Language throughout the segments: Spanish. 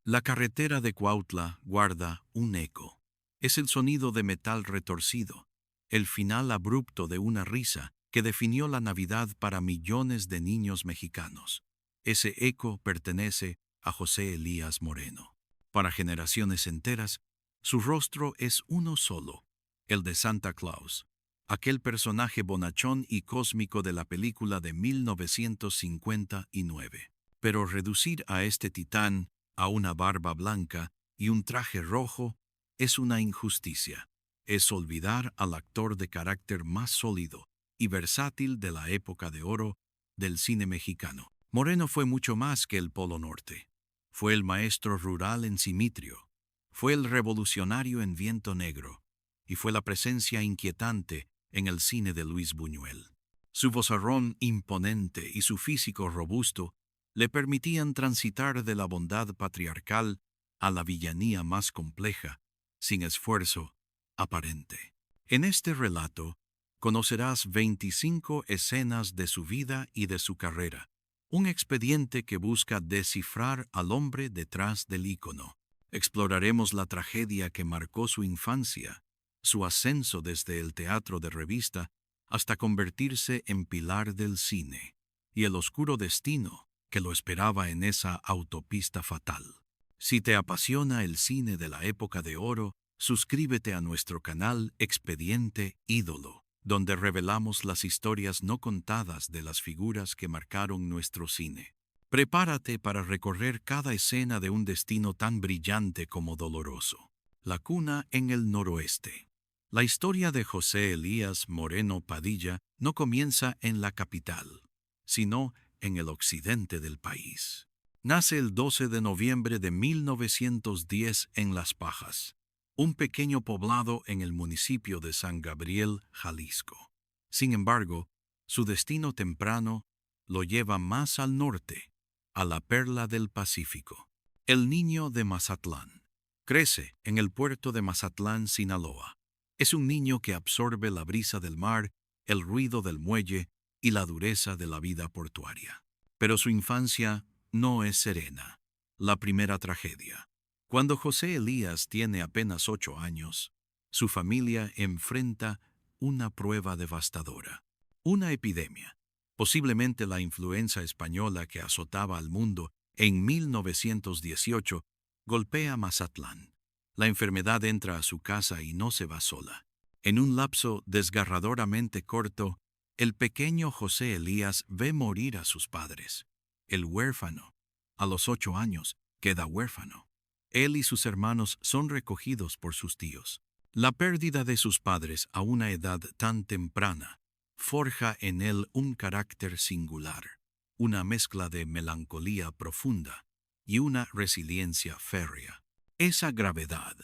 La carretera de Cuautla guarda un eco. Es el sonido de metal retorcido, el final abrupto de una risa que definió la Navidad para millones de niños mexicanos. Ese eco pertenece a José Elías Moreno. Para generaciones enteras, su rostro es uno solo, el de Santa Claus, aquel personaje bonachón y cósmico de la película de 1959. Pero reducir a este titán a una barba blanca y un traje rojo es una injusticia. Es olvidar al actor de carácter más sólido y versátil de la época de oro del cine mexicano. Moreno fue mucho más que el Polo Norte. Fue el maestro rural en Simitrio, fue el revolucionario en Viento Negro, y fue la presencia inquietante en el cine de Luis Buñuel. Su vozarrón imponente y su físico robusto le permitían transitar de la bondad patriarcal a la villanía más compleja, sin esfuerzo aparente. En este relato conocerás 25 escenas de su vida y de su carrera, un expediente que busca descifrar al hombre detrás del ícono. Exploraremos la tragedia que marcó su infancia, su ascenso desde el teatro de revista hasta convertirse en pilar del cine, y el oscuro destino que lo esperaba en esa autopista fatal. Si te apasiona el cine de la época de oro, suscríbete a nuestro canal Expediente Ídolo, donde revelamos las historias no contadas de las figuras que marcaron nuestro cine. Prepárate para recorrer cada escena de un destino tan brillante como doloroso. La cuna en el noroeste. La historia de José Elías Moreno Padilla no comienza en la capital, sino en el occidente del país. Nace el 12 de noviembre de 1910 en Las Pajas, un pequeño poblado en el municipio de San Gabriel, Jalisco. Sin embargo, su destino temprano lo lleva más al norte, a la perla del Pacífico. El niño de Mazatlán. Crece en el puerto de Mazatlán, Sinaloa. Es un niño que absorbe la brisa del mar, el ruido del muelle y la dureza de la vida portuaria. Pero su infancia no es serena. La primera tragedia. Cuando José Elías tiene apenas 8 años, su familia enfrenta una prueba devastadora. Una epidemia, posiblemente la influenza española que azotaba al mundo en 1918, golpea Mazatlán. La enfermedad entra a su casa y no se va sola. En un lapso desgarradoramente corto, el pequeño José Elías ve morir a sus padres. El huérfano, a los 8 años, queda huérfano. Él y sus hermanos son recogidos por sus tíos. La pérdida de sus padres a una edad tan temprana forja en él un carácter singular, una mezcla de melancolía profunda y una resiliencia férrea. Esa gravedad,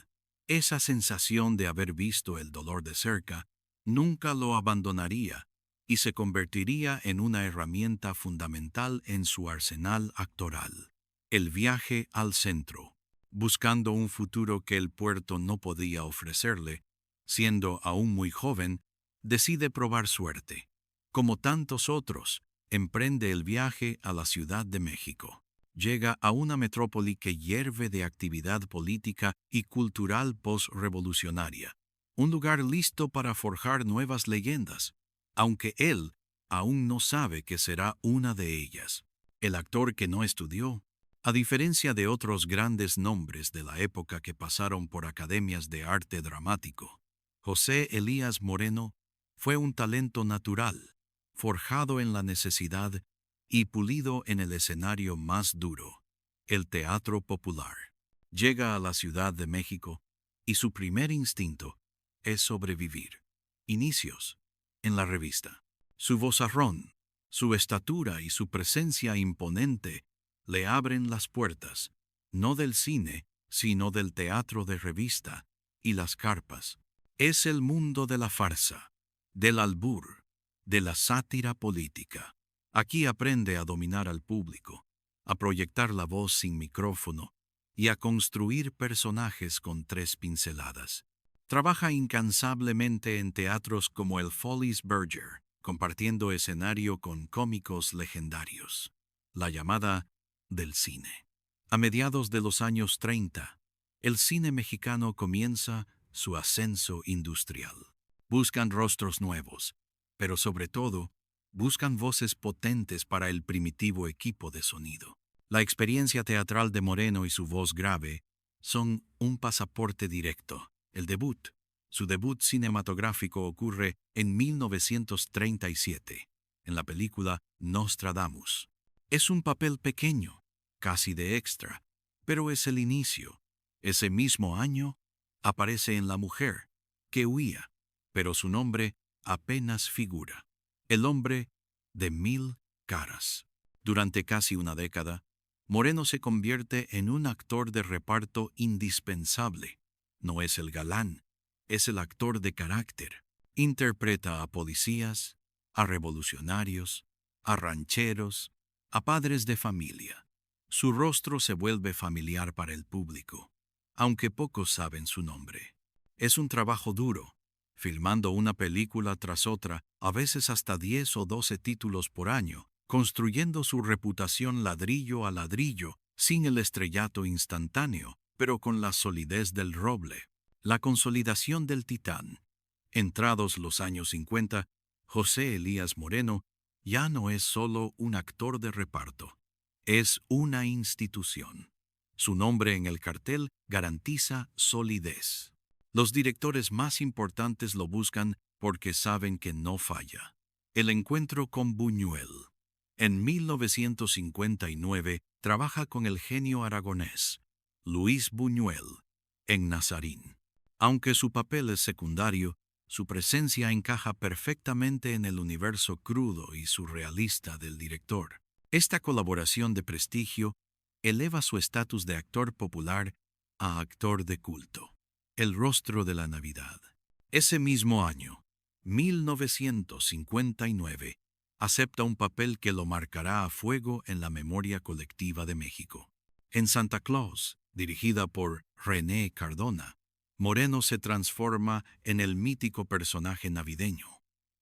esa sensación de haber visto el dolor de cerca, nunca lo abandonaría y se convertiría en una herramienta fundamental en su arsenal actoral. El viaje al centro, buscando un futuro que el puerto no podía ofrecerle, siendo aún muy joven, decide probar suerte. Como tantos otros, emprende el viaje a la Ciudad de México. Llega a una metrópoli que hierve de actividad política y cultural postrevolucionaria, un lugar listo para forjar nuevas leyendas, aunque él aún no sabe que será una de ellas. El actor que no estudió, a diferencia de otros grandes nombres de la época que pasaron por academias de arte dramático, José Elías Moreno fue un talento natural, forjado en la necesidad y pulido en el escenario más duro, el teatro popular. Llega a la Ciudad de México y su primer instinto es sobrevivir. Inicios en la revista. Su vozarrón, su estatura y su presencia imponente le abren las puertas, no del cine, sino del teatro de revista y las carpas. Es el mundo de la farsa, del albur, de la sátira política. Aquí aprende a dominar al público, a proyectar la voz sin micrófono y a construir personajes con 3 pinceladas. Trabaja incansablemente en teatros como el Follies Berger, compartiendo escenario con cómicos legendarios. La llamada del cine. A mediados de los años 30, el cine mexicano comienza su ascenso industrial. Buscan rostros nuevos, pero sobre todo, buscan voces potentes para el primitivo equipo de sonido. La experiencia teatral de Moreno y su voz grave son un pasaporte directo. El debut. Su debut cinematográfico ocurre en 1937, en la película Nostradamus. Es un papel pequeño, casi de extra, pero es el inicio. Ese mismo año aparece en La mujer, que huía, pero su nombre apenas figura. El hombre de 1000 caras. Durante casi una década, Moreno se convierte en un actor de reparto indispensable. No es el galán, es el actor de carácter. Interpreta a policías, a revolucionarios, a rancheros, a padres de familia. Su rostro se vuelve familiar para el público, aunque pocos saben su nombre. Es un trabajo duro, filmando una película tras otra, a veces hasta 10 o 12 títulos por año, construyendo su reputación ladrillo a ladrillo, sin el estrellato instantáneo, pero con la solidez del roble. La consolidación del titán. Entrados los años 50, José Elías Moreno ya no es solo un actor de reparto, es una institución. Su nombre en el cartel garantiza solidez. Los directores más importantes lo buscan porque saben que no falla. El encuentro con Buñuel. En 1959 trabaja con el genio aragonés, Luis Buñuel, en Nazarín. Aunque su papel es secundario, su presencia encaja perfectamente en el universo crudo y surrealista del director. Esta colaboración de prestigio eleva su estatus de actor popular a actor de culto. El rostro de la Navidad. Ese mismo año, 1959, acepta un papel que lo marcará a fuego en la memoria colectiva de México. En Santa Claus, dirigida por René Cardona, Moreno se transforma en el mítico personaje navideño.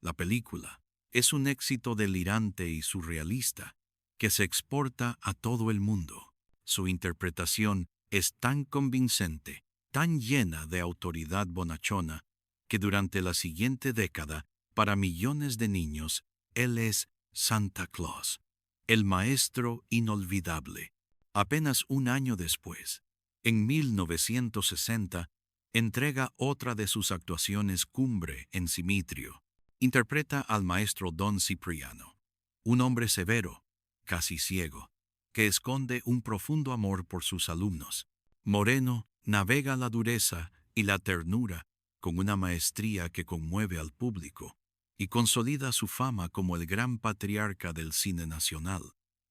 La película es un éxito delirante y surrealista que se exporta a todo el mundo. Su interpretación es tan convincente, tan llena de autoridad bonachona, que durante la siguiente década, para millones de niños, él es Santa Claus, el maestro inolvidable. Apenas un año después, en 1960, entrega otra de sus actuaciones cumbre en Simitrio. Interpreta al maestro Don Cipriano, un hombre severo, casi ciego, que esconde un profundo amor por sus alumnos. Moreno navega la dureza y la ternura con una maestría que conmueve al público y consolida su fama como el gran patriarca del cine nacional.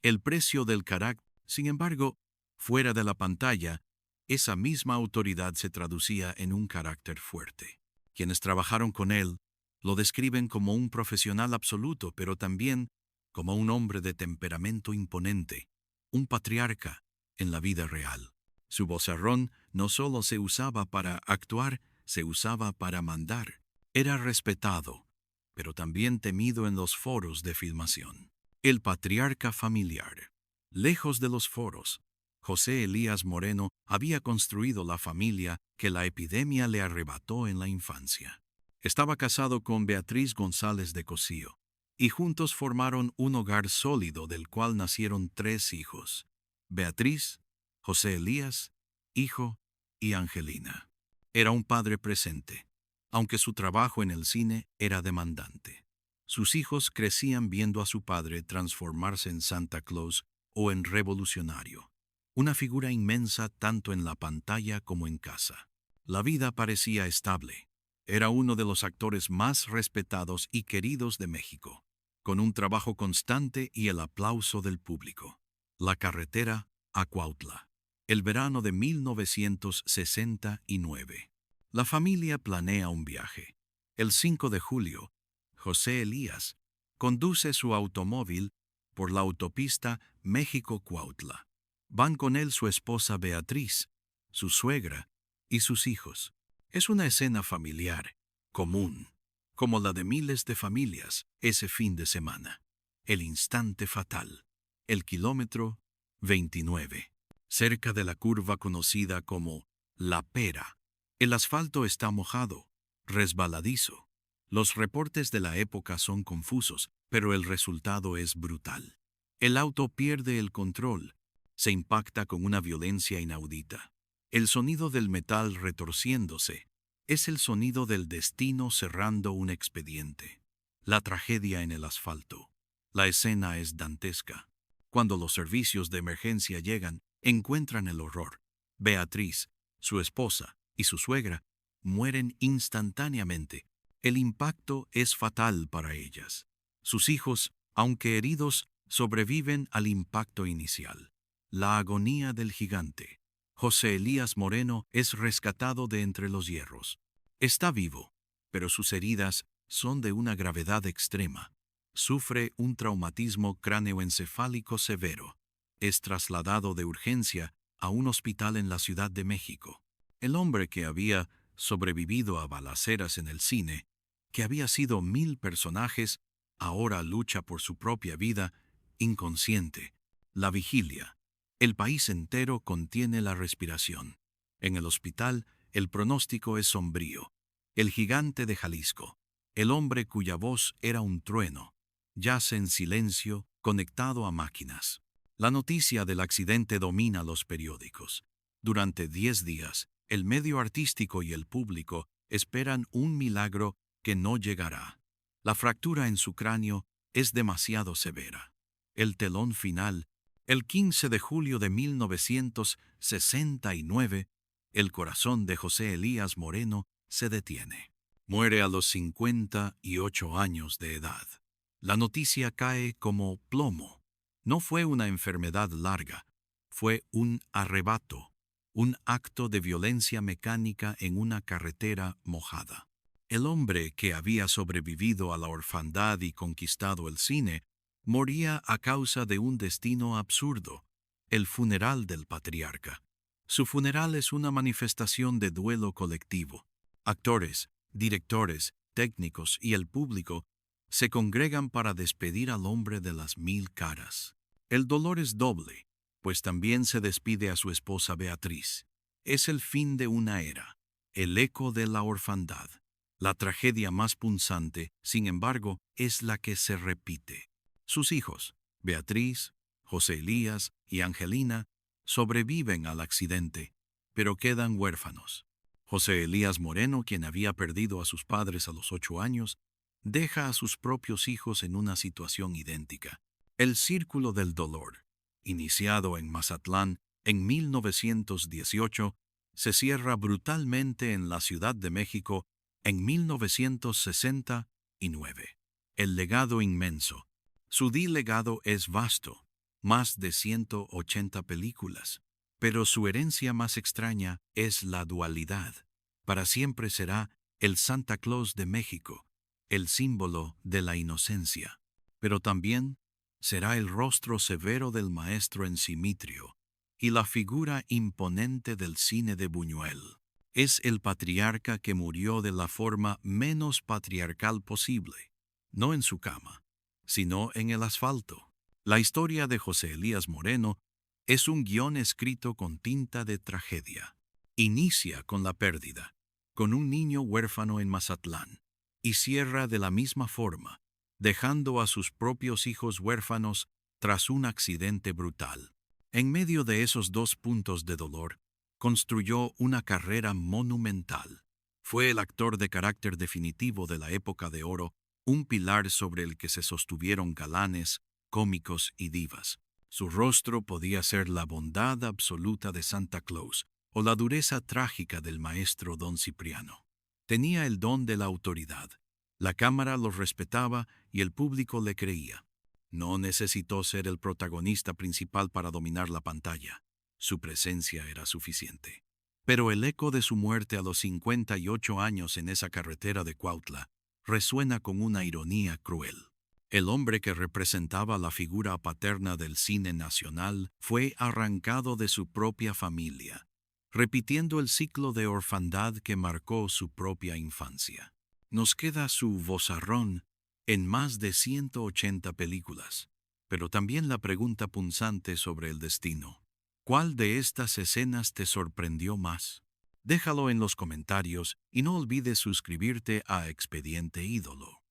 El precio del carácter, sin embargo, fuera de la pantalla, esa misma autoridad se traducía en un carácter fuerte. Quienes trabajaron con él lo describen como un profesional absoluto, pero también como un hombre de temperamento imponente, un patriarca en la vida real. Su vozarrón no solo se usaba para actuar, se usaba para mandar. Era respetado, pero también temido en los foros de filmación. El patriarca familiar. Lejos de los foros, José Elías Moreno había construido la familia que la epidemia le arrebató en la infancia. Estaba casado con Beatriz González de Cosío, y juntos formaron un hogar sólido del cual nacieron 3 hijos: Beatriz, José Elías, hijo, y Angelina. Era un padre presente, aunque su trabajo en el cine era demandante. Sus hijos crecían viendo a su padre transformarse en Santa Claus o en revolucionario, una figura inmensa tanto en la pantalla como en casa. La vida parecía estable. Era uno de los actores más respetados y queridos de México, con un trabajo constante y el aplauso del público. La carretera a Cuautla. El verano de 1969. La familia planea un viaje. El 5 de julio, José Elías conduce su automóvil por la autopista México-Cuautla. Van con él su esposa Beatriz, su suegra y sus hijos. Es una escena familiar, común, como la de miles de familias ese fin de semana. El instante fatal. El kilómetro 29. cerca de la curva conocida como La Pera. El asfalto está mojado, resbaladizo. Los reportes de la época son confusos, pero el resultado es brutal. El auto pierde el control, se impacta con una violencia inaudita. El sonido del metal retorciéndose es el sonido del destino cerrando un expediente. La tragedia en el asfalto. La escena es dantesca. Cuando los servicios de emergencia llegan, encuentran el horror. Beatriz, su esposa y su suegra mueren instantáneamente. El impacto es fatal para ellas. Sus hijos, aunque heridos, sobreviven al impacto inicial. La agonía del gigante. José Elías Moreno es rescatado de entre los hierros. Está vivo, pero sus heridas son de una gravedad extrema. Sufre un traumatismo cráneoencefálico severo. Es trasladado de urgencia a un hospital en la Ciudad de México. El hombre que había sobrevivido a balaceras en el cine, que había sido 1000 personajes, ahora lucha por su propia vida, inconsciente. La vigilia. El país entero contiene la respiración. En el hospital, el pronóstico es sombrío. El gigante de Jalisco, el hombre cuya voz era un trueno, yace en silencio, conectado a máquinas. La noticia del accidente domina los periódicos. Durante 10 días, el medio artístico y el público esperan un milagro que no llegará. La fractura en su cráneo es demasiado severa. El telón final, el 15 de julio de 1969, el corazón de José Elías Moreno se detiene. Muere a los 58 años de edad. La noticia cae como plomo. No fue una enfermedad larga, fue un arrebato, un acto de violencia mecánica en una carretera mojada. El hombre que había sobrevivido a la orfandad y conquistado el cine, moría a causa de un destino absurdo, el funeral del patriarca. Su funeral es una manifestación de duelo colectivo. Actores, directores, técnicos y el público se congregan para despedir al hombre de las 1000 caras. El dolor es doble, pues también se despide a su esposa Beatriz. Es el fin de una era, el eco de la orfandad. La tragedia más punzante, sin embargo, es la que se repite. Sus hijos, Beatriz, José Elías y Angelina, sobreviven al accidente, pero quedan huérfanos. José Elías Moreno, quien había perdido a sus padres a los 8 años, deja a sus propios hijos en una situación idéntica. El círculo del dolor, iniciado en Mazatlán en 1918, se cierra brutalmente en la Ciudad de México en 1969. El legado inmenso. Su legado es vasto, más de 180 películas, pero su herencia más extraña es la dualidad. Para siempre será el Santa Claus de México, el símbolo de la inocencia, pero también será el rostro severo del maestro en Simitrio y la figura imponente del cine de Buñuel. Es el patriarca que murió de la forma menos patriarcal posible, no en su cama, sino en el asfalto. La historia de José Elías Moreno es un guión escrito con tinta de tragedia. Inicia con la pérdida, con un niño huérfano en Mazatlán, y cierra de la misma forma, dejando a sus propios hijos huérfanos tras un accidente brutal. En medio de esos dos puntos de dolor, construyó una carrera monumental. Fue el actor de carácter definitivo de la época de oro, un pilar sobre el que se sostuvieron galanes, cómicos y divas. Su rostro podía ser la bondad absoluta de Santa Claus o la dureza trágica del maestro Don Cipriano. Tenía el don de la autoridad. La cámara lo respetaba y el público le creía. No necesitó ser el protagonista principal para dominar la pantalla. Su presencia era suficiente. Pero el eco de su muerte a los 58 años en esa carretera de Cuautla resuena con una ironía cruel. El hombre que representaba la figura paterna del cine nacional fue arrancado de su propia familia, repitiendo el ciclo de orfandad que marcó su propia infancia. Nos queda su vozarrón en más de 180 películas, pero también la pregunta punzante sobre el destino. ¿Cuál de estas escenas te sorprendió más? Déjalo en los comentarios y no olvides suscribirte a Expediente Ídolo.